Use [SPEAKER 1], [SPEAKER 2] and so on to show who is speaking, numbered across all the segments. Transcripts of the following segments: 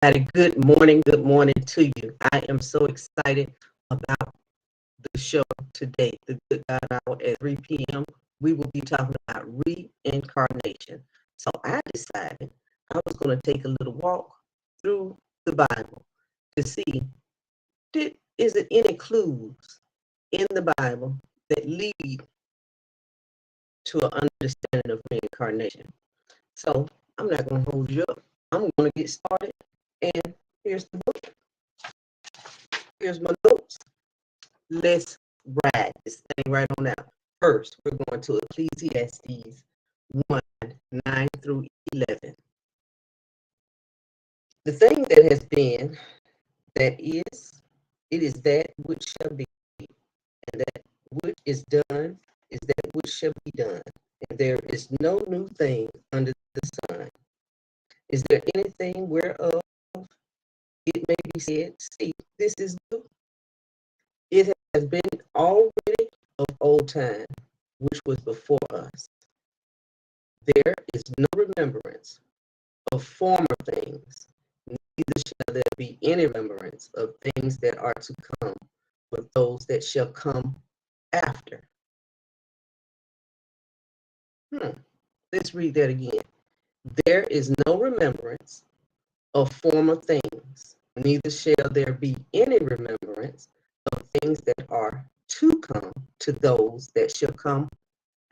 [SPEAKER 1] Good morning to you. I am so excited about the show today, the Good God Hour at 3 p.m. We will be talking about reincarnation. So I decided I was going to take a little walk through the Bible to see, is it any clues in the Bible that lead to an understanding of reincarnation? So I'm not going to hold you up. I'm going to get started. And here's the book. Here's my notes. Let's ride this thing right on out. First, we're going to Ecclesiastes 1, 9 through 11. The thing that has been, that is, it is that which shall be, and that which is done is that which shall be done. And there is no new thing under the sun. Is there anything whereof it may be said, see, this is new? It has been already of old time, which was before us. There is no remembrance of former things, neither shall there be any remembrance of things that are to come with those that shall come after. Let's read that again. There is no remembrance of former things, neither shall there be any remembrance of things that are to come to those that shall come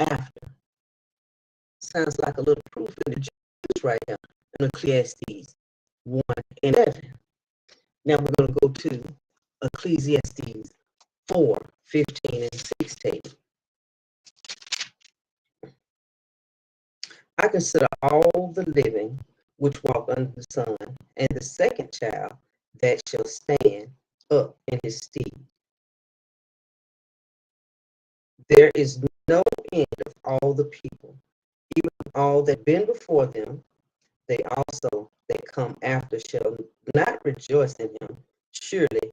[SPEAKER 1] after. Sounds like a little proof in the Jews right now in Ecclesiastes 1 and 11. Now we're going to go to Ecclesiastes 4, 15 and 16. I consider all the living which walk under the sun, and the second child that shall stand up in his stead. There is no end of all the people, even all that been before them, they also that come after shall not rejoice in him. Surely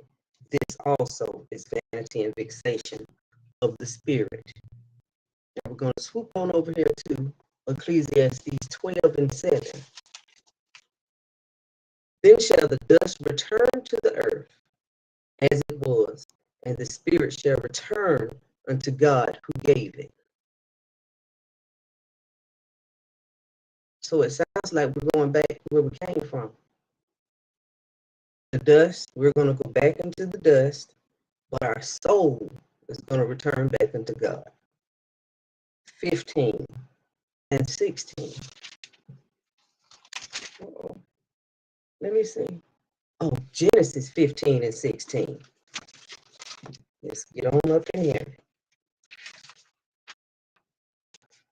[SPEAKER 1] this also is vanity and vexation of the spirit. Now we're going to swoop on over here to Ecclesiastes 12 and 7. Then shall the dust return to the earth as it was, and the spirit shall return unto God who gave it. So it sounds like we're going back where we came from. The dust, we're going to go back into the dust, but our soul is going to return back unto God. 15 and 16. Uh-oh. Let me see. Oh, Genesis 15 and 16. Let's get on up in here.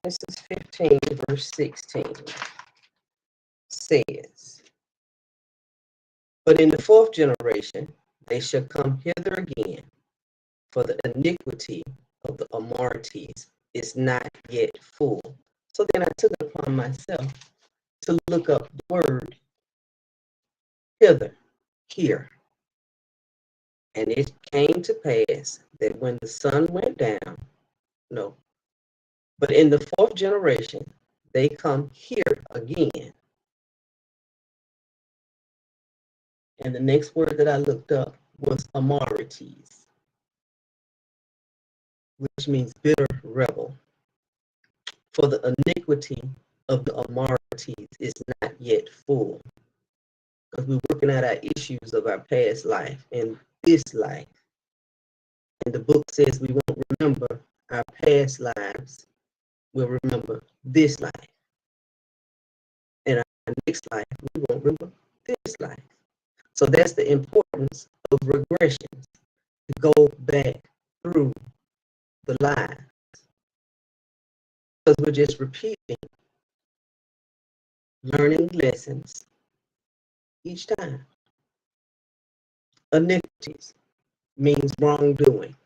[SPEAKER 1] Genesis 15, verse 16 says, but in the fourth generation they shall come hither again, for the iniquity of the Amorites is not yet full. So then I took it upon myself to look up the word hither, here. And it came to pass that when the sun went down, no, but in the fourth generation, they come here again. And the next word that I looked up was Amorites, which means bitter rebel. For the iniquity of the Amorites is not yet full. Because we're working out our issues of our past life and this life. And the book says we won't remember our past lives. We'll remember this life. And our next life, we won't remember this life. So that's the importance of regressions, to go back through the lives. Because we're just repeating, learning lessons each time. Iniquities means wrongdoing.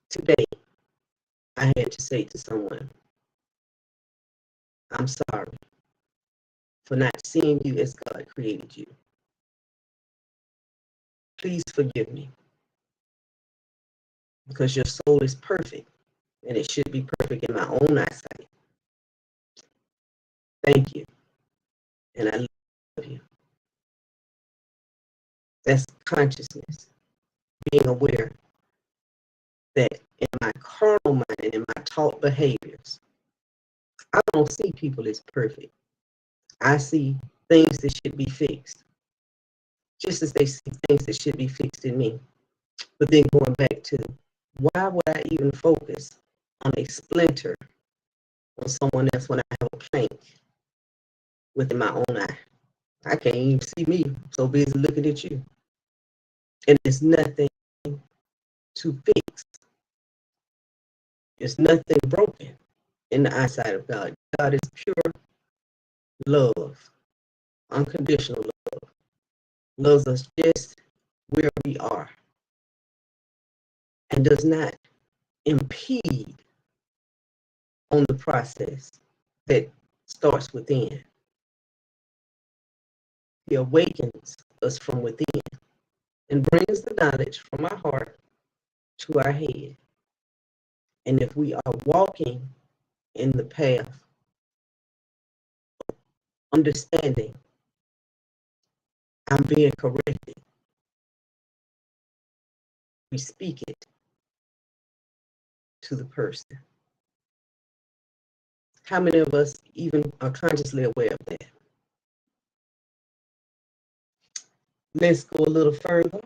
[SPEAKER 1] Today, I had to say to someone, I'm sorry for not seeing you as God created you. Please forgive me, because your soul is perfect, and it should be perfect in my own eyesight. Thank you. and I love you. That's consciousness, being aware that in my carnal mind and in my taught behaviors, I don't see people as perfect. I see things that should be fixed, just as they see things that should be fixed in me. But then going back to, why would I even focus on a splinter on someone else when I have a plank within my own eye? I can't even see me. I'm so busy looking at you. And there's nothing to fix. There's nothing broken in the eyesight of God. God is pure love, unconditional love, loves us just where we are, and does not impede on the process that starts within. He awakens us from within and brings the knowledge from our heart to our head. And if we are walking in the path of understanding, I'm being corrected, we speak it to the person. How many of us even are consciously aware of that? Let's go a little further.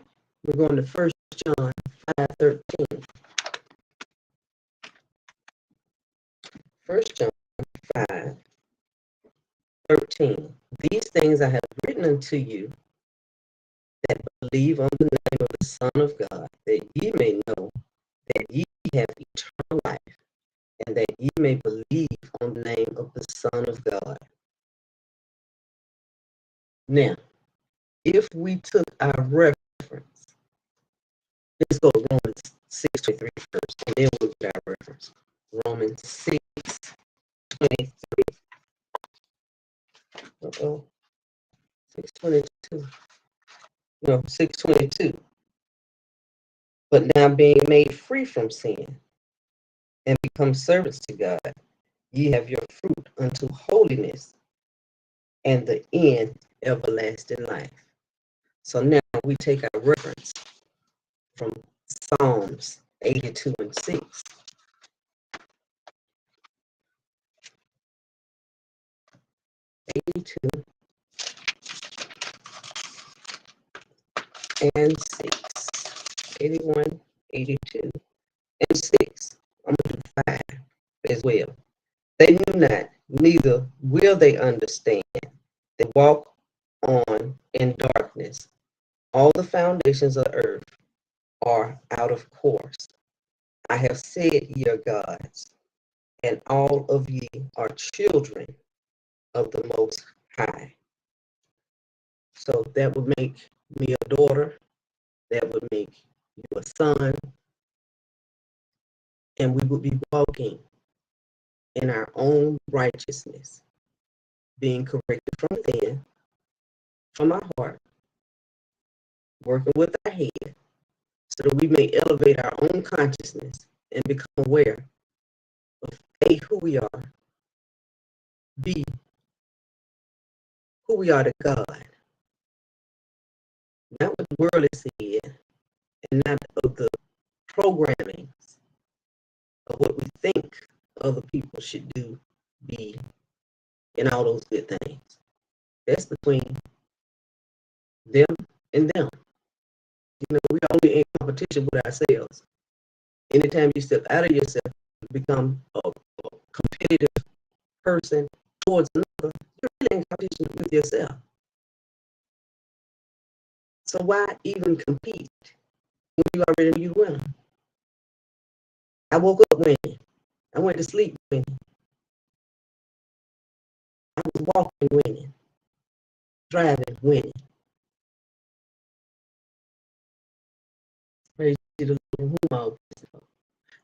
[SPEAKER 1] We're going to 1 John 5:13. 1 John 5:13. These things I have written unto you that believe on the name of the Son of God, that ye may know that ye have eternal life, and that ye may believe on the name of the Son of God. Now, if we took our reference, let's go to Romans 6:23 first, and then we'll get our reference. Romans 6:23. Uh-oh. 6:22. No, 6:22. But now being made free from sin and become servants to God, ye have your fruit unto holiness, and the end everlasting life. So now we take our reference from Psalms 82:6. 82:6. 81, 82, and 6. I'm going to do 5 as well. They knew not, neither will they understand. They walk on in darkness. All the foundations of earth are out of course. I have said ye are gods, and all of ye are children of the Most High. So that would make me a daughter. That would make you a son. And we would be walking in our own righteousness, being corrected from within, from our heart, working with our head, so that we may elevate our own consciousness and become aware of A, who we are, B, who we are to God, not what the world is seeing, and not of the programming of what we think other people should do, be, and all those good things. That's between them and them. We're only in competition with ourselves. Anytime you step out of yourself, you become a competitive person towards another, you're really in competition with yourself. So why even compete when you already know you win? I woke up winning. I went to sleep winning. I was walking winning. Driving winning. Praise you to whom all.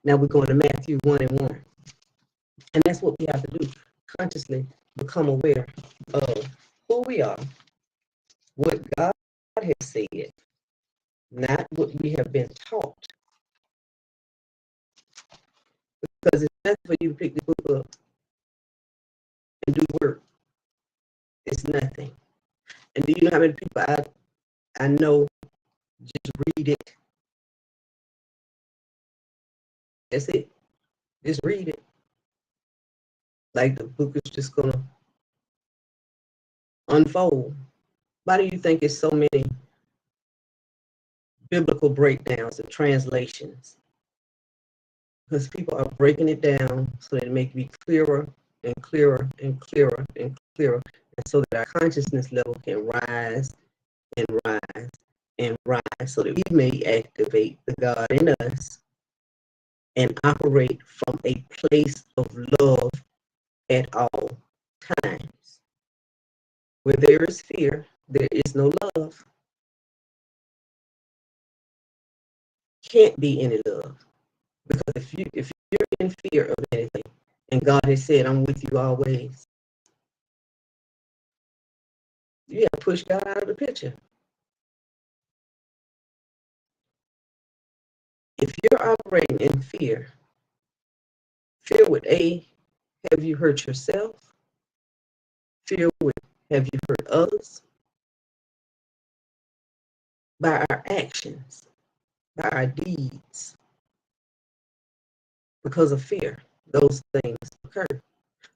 [SPEAKER 1] Now we're going to Matthew 1:1. And that's what we have to do. Consciously become aware of who we are, what God has said, not what we have been taught. Because it's nothing for you to pick the book up and do work It's nothing. And do you know how many people I know just read it? That's it. Just read it. Like the book is just gonna unfold. Why do you think it's so many biblical breakdowns and translations? Because people are breaking it down so that it may be clearer and clearer and clearer and clearer, and so that our consciousness level can rise and rise and rise, so that we may activate the God in us and operate from a place of love at all times. Where there is fear, there is no love. Can't be any love. Because if you're in fear of anything, and God has said, I'm with you always, you have to push God out of the picture. If you're operating in fear, fear would have you hurt yourself? Fear would have you hurt others? By our actions, by our deeds. Because of fear, those things occur.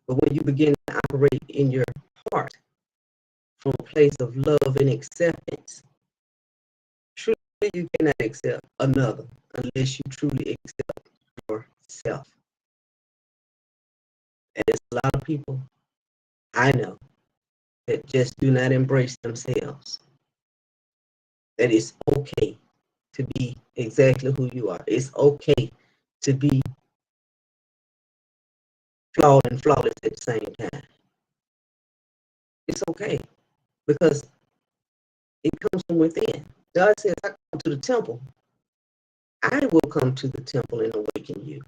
[SPEAKER 1] But when you begin to operate in your heart from a place of love and acceptance, truly you cannot accept another unless you truly accept yourself. And there's a lot of people I know that just do not embrace themselves. That it's okay to be exactly who you are. It's okay to be flawed and flawless at the same time. It's okay because it comes from within. God says, I come to the temple. I will come to the temple and awaken you.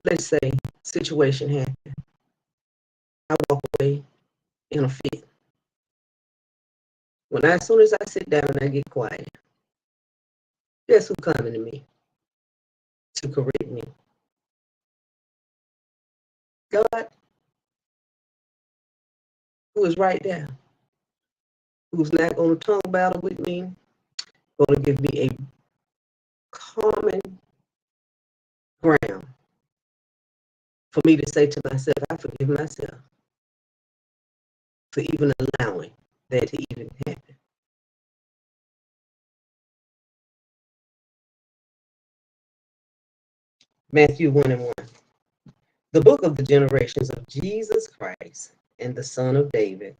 [SPEAKER 1] Let's say situation happened. I walk away in a fit. As soon as I sit down and I get quiet, guess who coming to me to correct me? God, who is right there, who's not going to tongue battle with me, going to give me a common ground for me to say to myself, I forgive myself for even allowing that to even happen. Matthew 1:1. The book of the generations of Jesus Christ and the son of David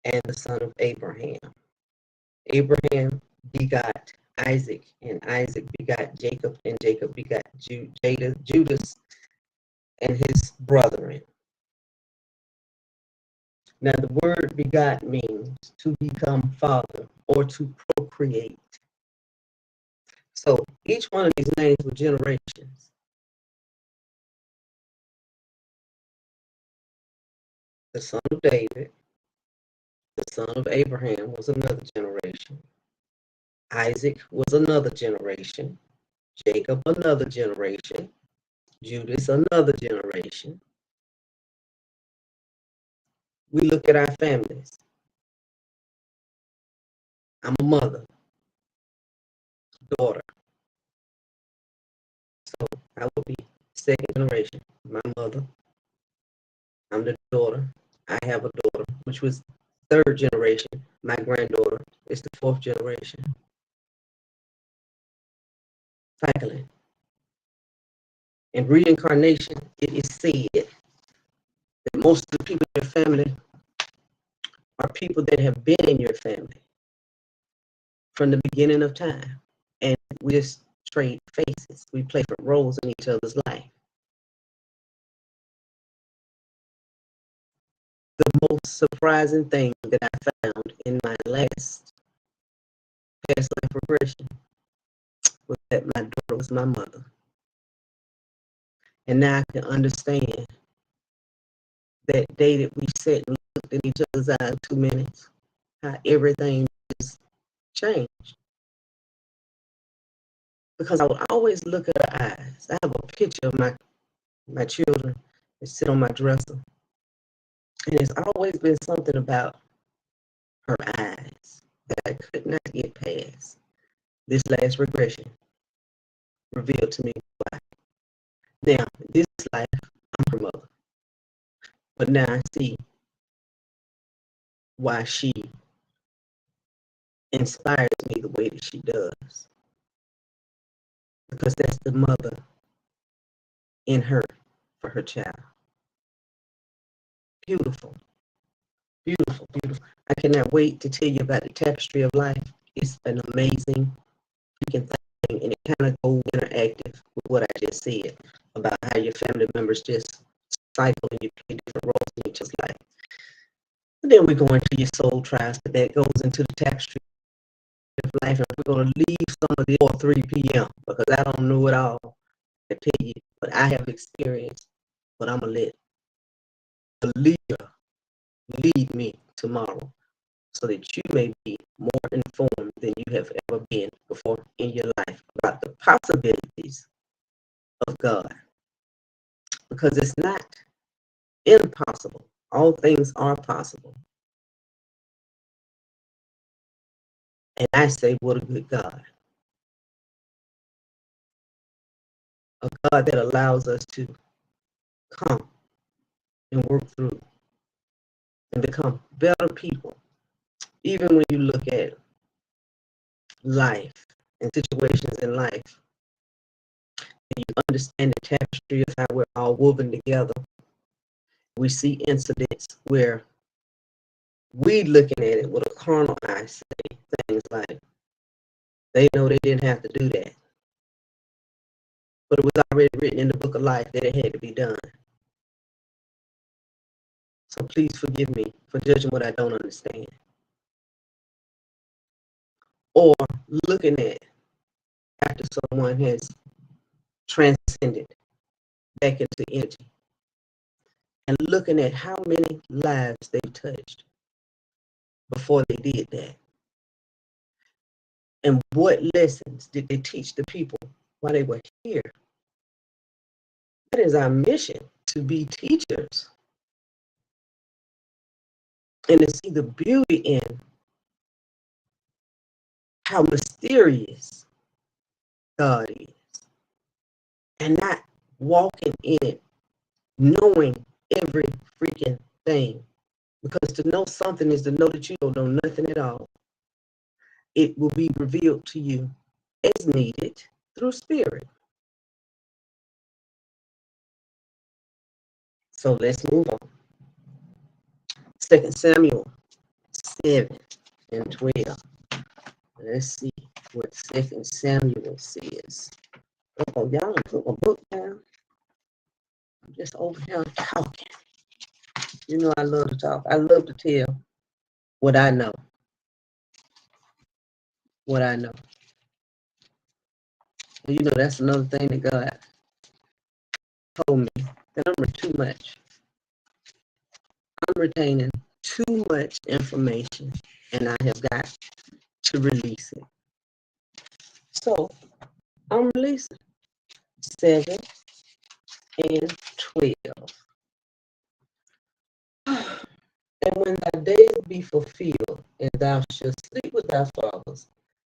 [SPEAKER 1] and the son of Abraham. Abraham begot Isaac, and Isaac begot Jacob, and Jacob begot Judas and his brethren. Now, the word begot means to become father or to procreate. So each one of these names were generations. The son of David, the son of Abraham was another generation. Isaac was another generation. Jacob, another generation. Judas, another generation. We look at our families. I'm a mother, daughter. So I would be second generation. My mother, I'm the daughter. I have a daughter, which was third generation. My granddaughter is the fourth generation. Cycling. In reincarnation, it is said that most of the people in your family are people that have been in your family from the beginning of time. And we just trade faces. We play different roles in each other's life. The most surprising thing that I found in my last past life regression was that my daughter was my mother. And now I can understand that day that we sat and looked in each other's eyes 2 minutes, how everything just changed. Because I would always look at her eyes. I have a picture of my children They sit on my dresser. And there's always been something about her eyes that I could not get past. This last regression revealed to me why. Now, this life, I'm her mother. But now I see why she inspires me the way that she does. Because that's the mother in her for her child. Beautiful, beautiful, beautiful. I cannot wait to tell you about the tapestry of life. It's an amazing freaking thing, and it kind of goes interactive with what I just said about how your family members just cycle and you play different roles in each other's life. And then we go into your soul trials, but that goes into the tapestry of life, and we're going to leave some of the 3 p.m. because I don't know it all. I tell you, but I have experienced, but I'm going to let the leader lead me tomorrow so that you may be more informed than you have ever been before in your life about the possibilities of God. Because it's not impossible. All things are possible. And I say, what a good God. A God that allows us to come and work through and become better people. Even when you look at life and situations in life, and you understand the tapestry of how we're all woven together, we see incidents where we looking at it with a carnal eye say things like, they know they didn't have to do that. But it was already written in the book of life that it had to be done. So please forgive me for judging what I don't understand. Or looking at after someone has transcended back into energy and looking at how many lives they touched before they did that. And what lessons did they teach the people while they were here? That is our mission, to be teachers and to see the beauty in how mysterious God is and not walking in it knowing every freaking thing. Because to know something is to know that you don't know nothing at all. It will be revealed to you as needed through spirit. So let's move on. 2 Samuel 7 and 12. Let's see what 2 Samuel says. Oh, y'all don't put my book down. I'm just over here talking. You know I love to talk. I love to tell what I know. What I know. You know, that's another thing that God told me, that I'm too much. I'm retaining too much information, and I have got to release it. So I'm releasing 7 and 12. And when thy days be fulfilled, and thou shalt sleep with thy fathers,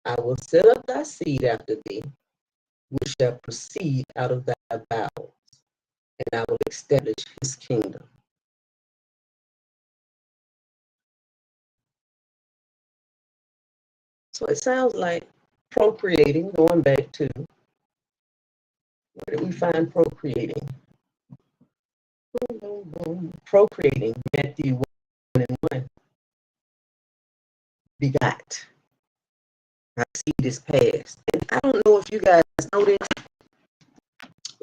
[SPEAKER 1] I will set up thy seed after thee, which shall proceed out of thy bowels, and I will establish his kingdom. So it sounds like procreating, going back to, where did we find procreating? Boom, boom, boom. Procreating, Matthew 1 and 1. Begot. I see this past. And I don't know if you guys know this.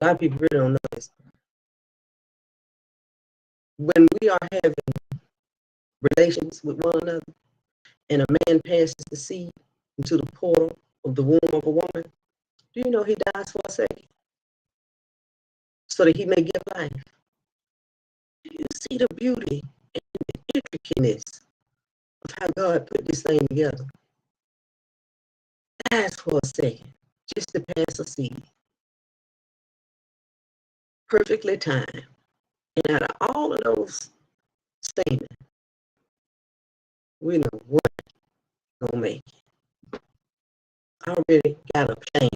[SPEAKER 1] A lot of people really don't know this. When we are having relations with one another, and a man passes the seed into the portal of the womb of a woman, do you know he dies for a second? So that he may give life. Do you see the beauty and the intricateness of how God put this thing together? Dies for a second, just to pass a seed. Perfectly timed. And out of all of those statements, we know what gonna make it. I already got a plan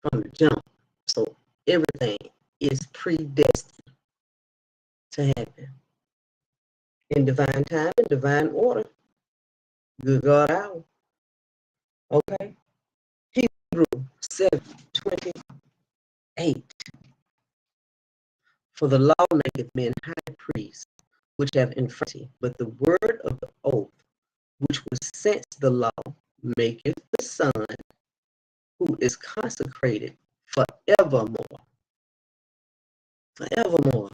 [SPEAKER 1] from the jump. So everything is predestined to happen. In divine time, in divine order. Good God hour. Okay. Hebrews 7:28. For the law maketh men high priests, which have infirmity, but the word of the oath, which was since the law, maketh the Son, who is consecrated forevermore. Forevermore,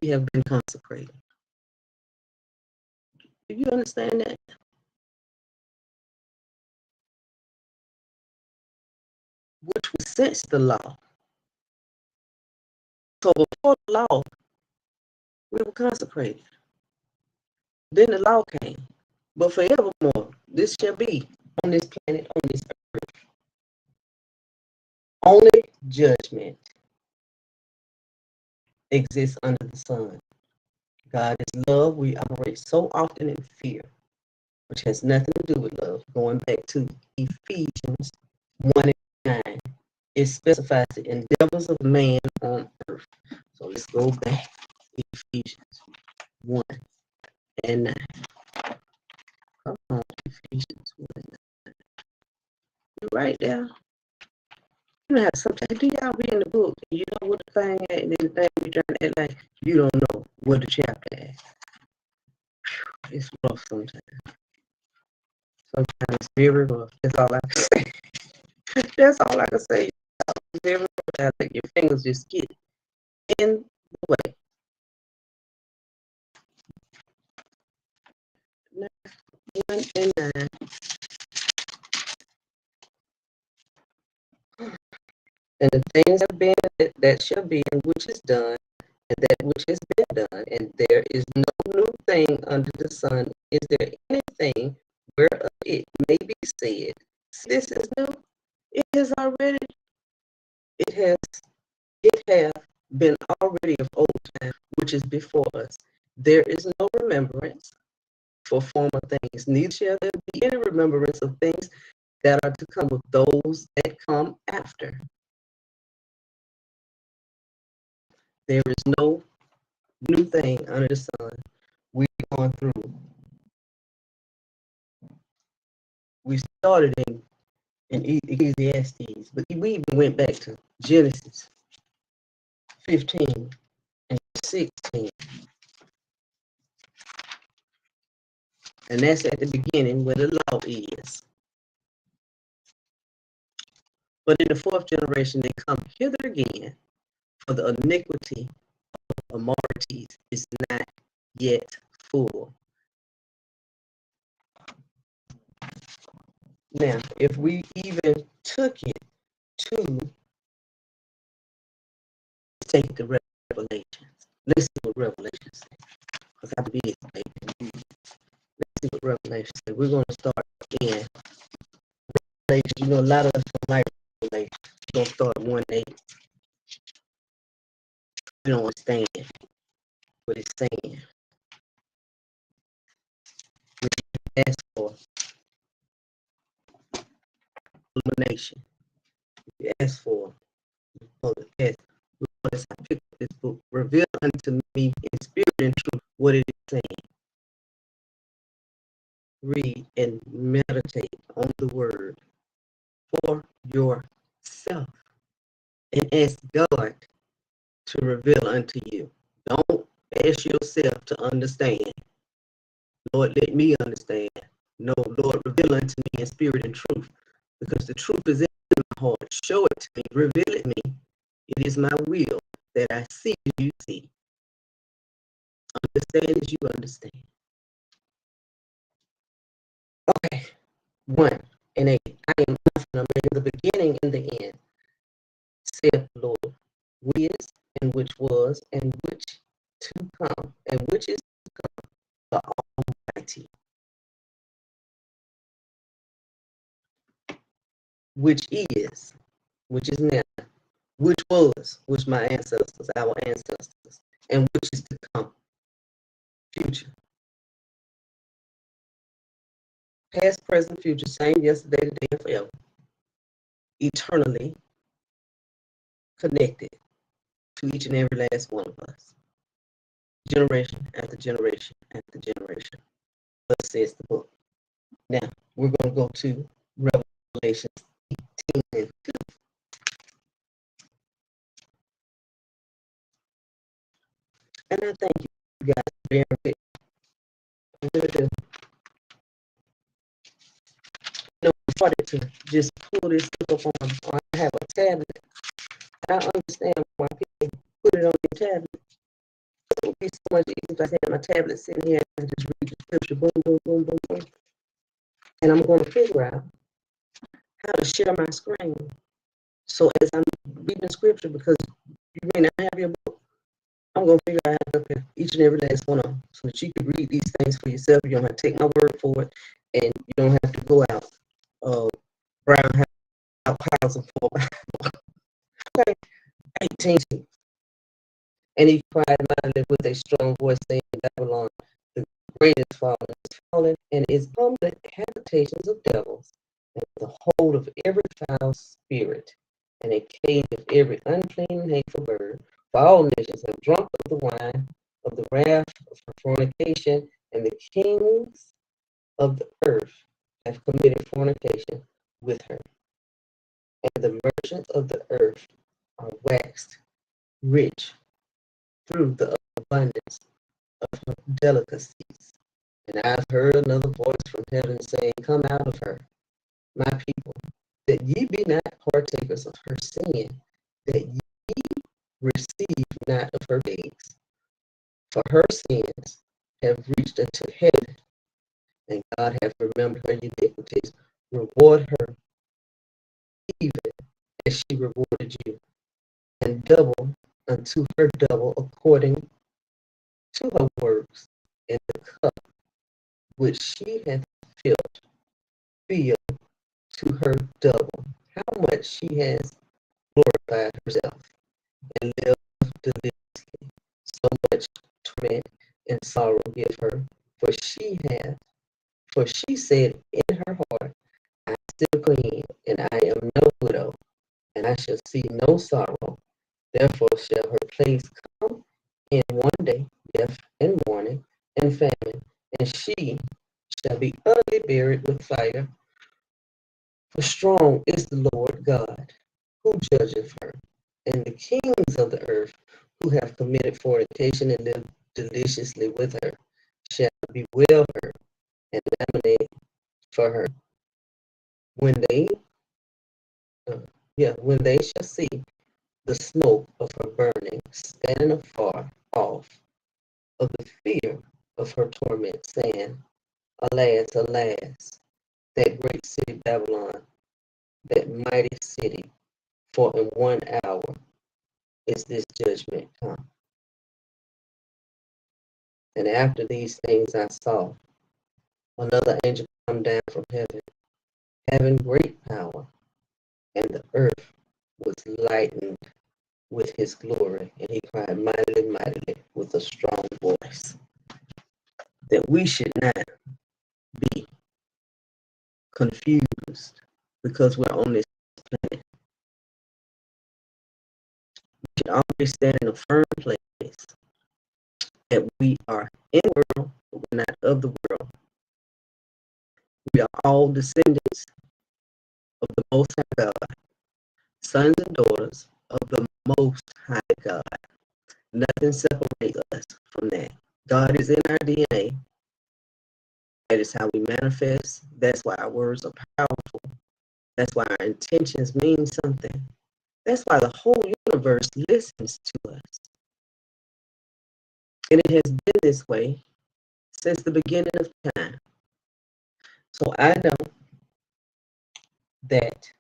[SPEAKER 1] we have been consecrated. Do you understand that? Which was since the law. So before the law, we were consecrated. Then the law came. But forevermore, this shall be on this planet, on this earth. Only judgment exists under the sun. God is love. We operate so often in fear, which has nothing to do with love. Going back to Ephesians 1:9, it specifies the endeavors of man on earth. So let's go back. Ephesians 1:9. Come on, Ephesians 1:9. You right there. You know how sometimes do y'all read in the book and you know what the thing is, and then the thing you're trying to act like you don't know what the chapter is. It's rough sometimes. Sometimes it's very rough. That's all I can say. That's all I can say. It's very rough. Like your fingers just get in the way. 1:9. And the things have been that shall be, and which is done, and that which has been done, and there is no new thing under the sun. Is there anything whereof it may be said, this is new? It has already, it hath been already of old time, which is before us. There is no remembrance for former things, neither shall there be any remembrance of things that are to come with those that come after. There is no new thing under the sun. We've gone through. We started in Ecclesiastes, but we even went back to Genesis 15 and 16. And that's at the beginning where the law is. But in the fourth generation, they come hither again, for the iniquity of Amorites is not yet full. Now, if we even took it to take the Revelations, let's see what Revelation says. Because I believe, baby. Let's see what Revelation says. We're going to start in Revelation. You know, a lot of us don't like Revelation. We're going to start 1:8. We don't understand what it's saying. We ask for illumination. We ask for yes. As I pick up this book, reveal unto me in spirit and truth what it is saying. Read and meditate on the word for yourself and ask God to reveal unto you. Don't ask yourself to understand. Lord, let me understand. No, Lord, reveal unto me in spirit and truth, because the truth is in my heart. Show it to me, reveal it to me. It is my will that I see as you see, understand as you understand. Okay, 1:8. I am Alpha and Omega, the beginning and the end, saith the Lord, who is, and which was, and which to come, and which is to come, the Almighty. Which is now, which my ancestors, our ancestors, and which is to come, future. Past, present, future, same yesterday, today, and forever. Eternally connected to each and every last one of us. Generation after generation after generation. Thus says the book. Now, we're going to go to Revelation 18 and 2. And I thank you guys very much. I really do. I started to just pull this stuff up on. I have a tablet. I understand why people put it on your tablet. It would be so much easier if I had my tablet sitting here and just read the scripture, boom, boom, boom, boom, boom. And I'm going to figure out how to share my screen. So as I'm reading scripture, because you may not have your book, I'm going to figure out how to put each and every last one of them so that you can read these things for yourself. You don't have to take my word for it, and you don't have to go out brown house and for okay, 18. And he cried mightily with a strong voice, saying, Babylon, the great is fallen, and is public habitations of devils, and the hold of every foul spirit, and a cage of every unclean and hateful bird. For all nations have drunk of the wine of the wrath of her fornication, and the kings of the earth have committed fornication with her. And the merchants of the earth are waxed rich through the abundance of her delicacies. And I've heard another voice from heaven saying, Come out of her, my people, that ye be not partakers of her sin, that ye receive not of her plagues. For her sins have reached unto heaven, and God hath remembered her iniquities. Reward her even as she rewarded you, and double unto her double according to her works, and the cup which she hath filled to her double. How much she has glorified herself and lived deliciously. So much torment and sorrow give her, for she said in her heart, I am still clean, and I am no widow, and I shall see no sorrow. Therefore shall her place come in one day, death and mourning and famine, and she shall be utterly buried with fire. For strong is the Lord God, who judgeth her, and the kings of the earth, who have committed fornication and lived deliciously with her, shall bewail her and lamentate for her when they, when they shall see the smoke of her burning, standing afar off of the fear of her torment, saying, Alas, alas, that great city Babylon, that mighty city, for in 1 hour is this judgment come. And after these things I saw another angel come down from heaven, having great power, and the earth was lightened with his glory. And he cried mightily, mightily with a strong voice, that we should not be confused because we're on this planet. We should always stand in a firm place that we are in the world, but we're not of the world. We are all descendants of the Most High God, sons and daughters of the Most High God. Nothing separates us from that. God is in our DNA. That is how we manifest. That's why our words are powerful. That's why our intentions mean something. That's why the whole universe listens to us. And it has been this way since the beginning of time. So I know that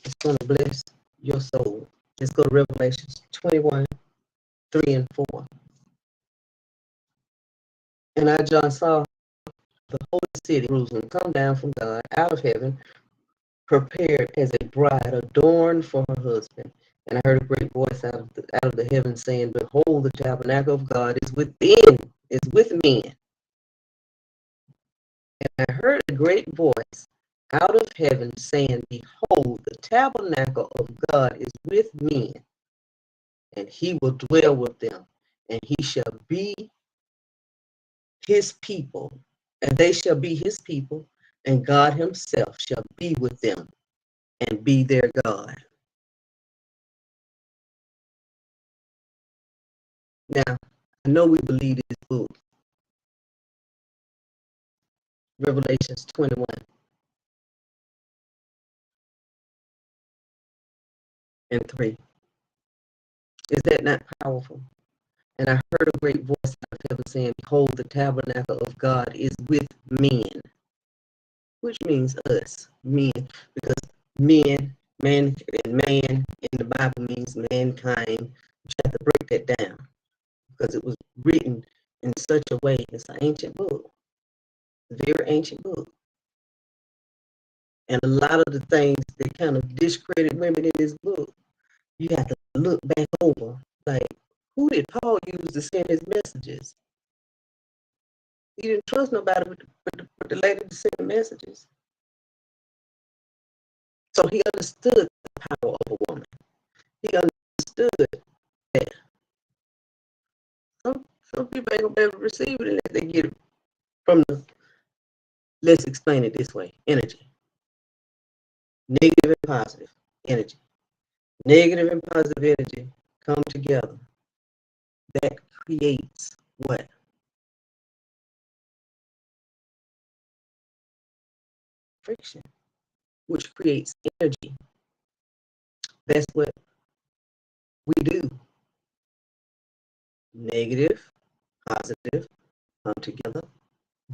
[SPEAKER 1] it's going to bless your soul. Let's go to Revelation 21, 3 and 4. And I, John, saw the holy city, Jerusalem, come down from God out of heaven, prepared as a bride adorned for her husband. And I heard a great voice out of the heavens saying, behold, the tabernacle of God is with men. And I heard a great voice out of heaven saying, behold, the tabernacle of God is with men, and he will dwell with them, and he shall be his people, and they shall be his people, and God himself shall be with them and be their God. Now, I know we believe this book, Revelations 21 and 3. Is that not powerful? And I heard a great voice out of heaven saying, behold, the tabernacle of God is with men, which means us, men, because men, man, and man in the Bible means mankind. You have to break that down because it was written in such a way. It's an ancient book, a very ancient book. And a lot of the things that kind of discredit women in this book, you have to look back over. Like, who did Paul use to send his messages? He didn't trust nobody but the lady to send messages. So he understood the power of a woman. He understood that some people ain't gonna be able to receive it unless they get it from the, let's explain it this way, energy. Negative and positive energy. Negative and positive energy come together. That creates what? Friction, which creates energy. That's what we do. Negative, positive come together.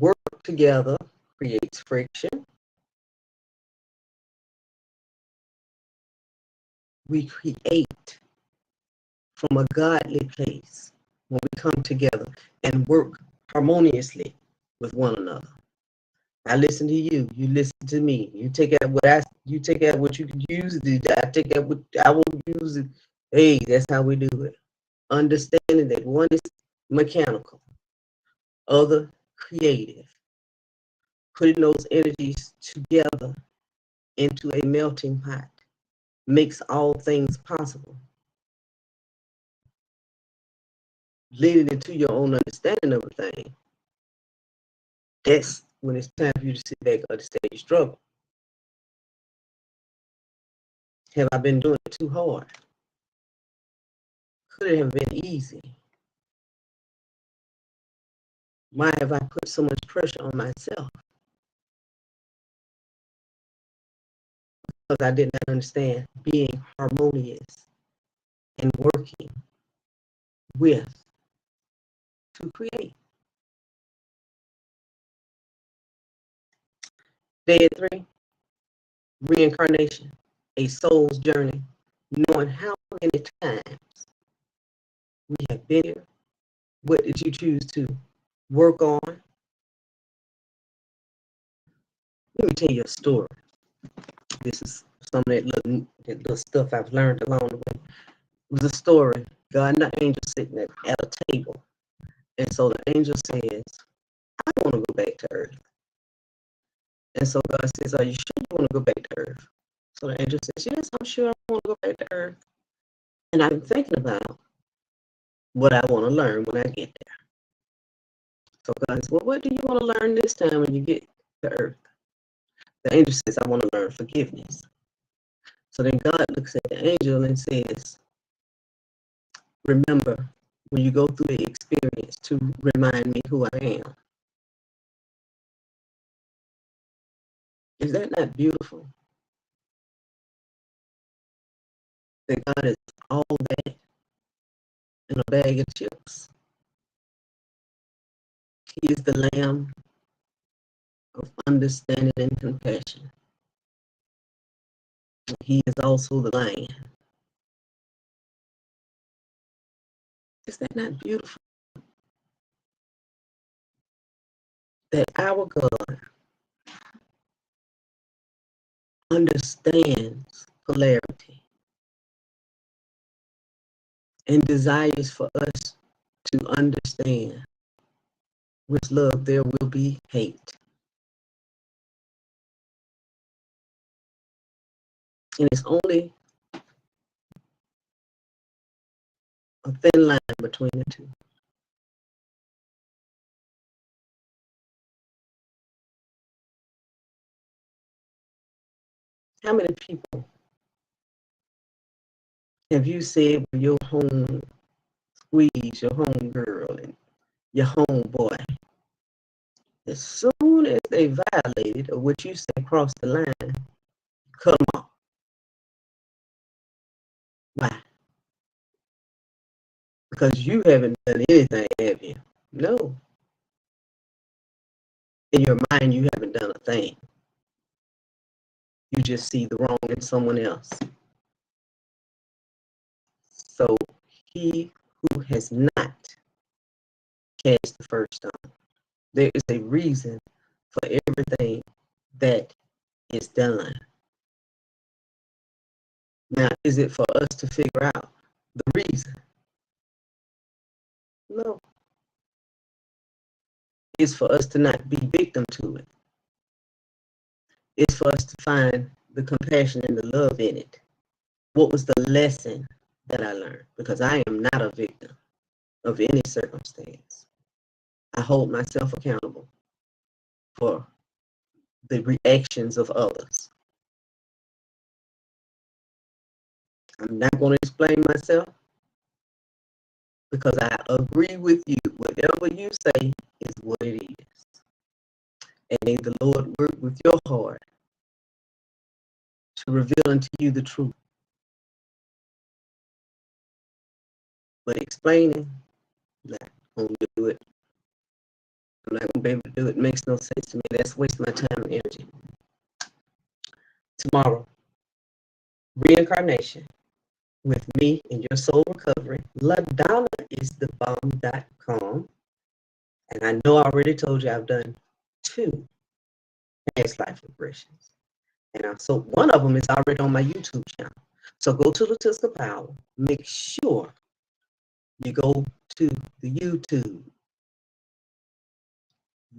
[SPEAKER 1] Work together creates friction. We create from a godly place when we come together and work harmoniously with one another. I listen to you. You listen to me. You take out what you can use. I take out what I will use. It. Hey, that's how we do it. Understanding that one is mechanical, other creative. Putting those energies together into a melting pot makes all things possible. Leading into your own understanding of a thing. That's when it's time for you to sit back and understand your struggle. Have I been doing it too hard? Could it have been easy? Why have I put so much pressure on myself? Because I did not understand being harmonious and working with to create. Day 3, reincarnation, a soul's journey, knowing how many times we have been here. What did you choose to work on? Let me tell you a story. This is some of that little stuff I've learned along the way. It was a story. God and the angel sitting at a table. And so the angel says, I want to go back to earth. And so God says, are you sure you want to go back to earth? So the angel says, yes, I'm sure I want to go back to earth. And I'm thinking about what I want to learn when I get there. So God says, well, what do you want to learn this time when you get to earth? The angel says, I want to learn forgiveness. So then God looks at the angel and says, remember, when you go through the experience, to remind me who I am. Is that not beautiful? That God is all that in a bag of chips. He is the Lamb of understanding and compassion. He is also the Lion. Is that not beautiful? That our God understands polarity and desires for us to understand with love there will be hate. And it's only a thin line between the two. How many people have you said when your home squeeze, your home girl, and your homeboy, as soon as they violated or what you say crossed the line, cut them off? Why? Because you haven't done anything, have you? No. In your mind, you haven't done a thing. You just see the wrong in someone else. So he who has not cast the first stone, there is a reason for everything that is done. Now, is it for us to figure out the reason? No. It's for us to not be victim to it. It's for us to find the compassion and the love in it. What was the lesson that I learned? Because I am not a victim of any circumstance. I hold myself accountable for the reactions of others. I'm not going to explain myself because I agree with you. Whatever you say is what it is. And may the Lord work with your heart to reveal unto you the truth. But explaining, I'm not going to do it. I'm not going to be able to do it. It makes no sense to me. That's wasting my time and energy. Tomorrow, reincarnation with me in your soul recovery. LaDonna is the bomb.com. And I know I already told you I've done 2 past life regressions. And so one of them is already on my YouTube channel. So go to Latiska Powell. Make sure you go to the YouTube.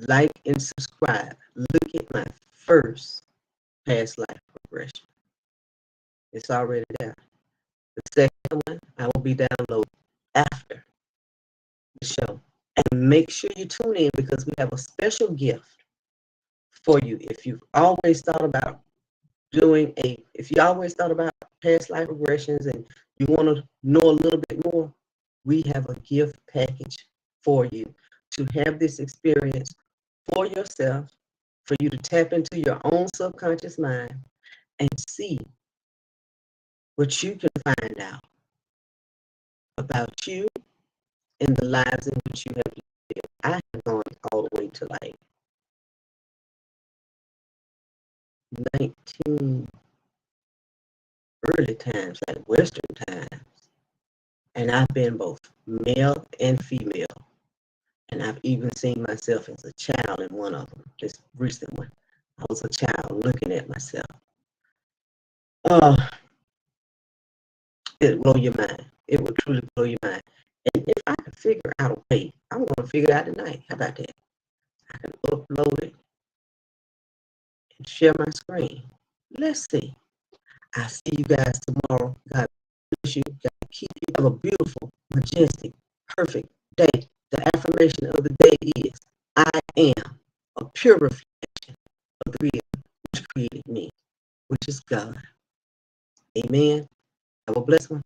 [SPEAKER 1] Like and subscribe. Look at my first past life regression. It's already there. The second one I will be downloading after the show. And make sure you tune in because we have a special gift for you. If you've always thought about past life regressions and you want to know a little bit more, we have a gift package for you to have this experience for yourself, for you to tap into your own subconscious mind and see what you can find out about you and the lives in which you have lived. I have gone all the way to like 19 early times, like Western times. And I've been both male and female. And I've even seen myself as a child in one of them, this recent one. I was a child looking at myself. It will blow your mind. It will truly blow your mind. And if I can figure out a way, I'm going to figure it out tonight. How about that? I can upload it and share my screen. Let's see. I'll see you guys tomorrow. God bless you. God keep you. Have a beautiful, majestic, perfect day. The affirmation of the day is, I am a pure reflection of the Creator which created me, which is God. Amen. Have a blessed one.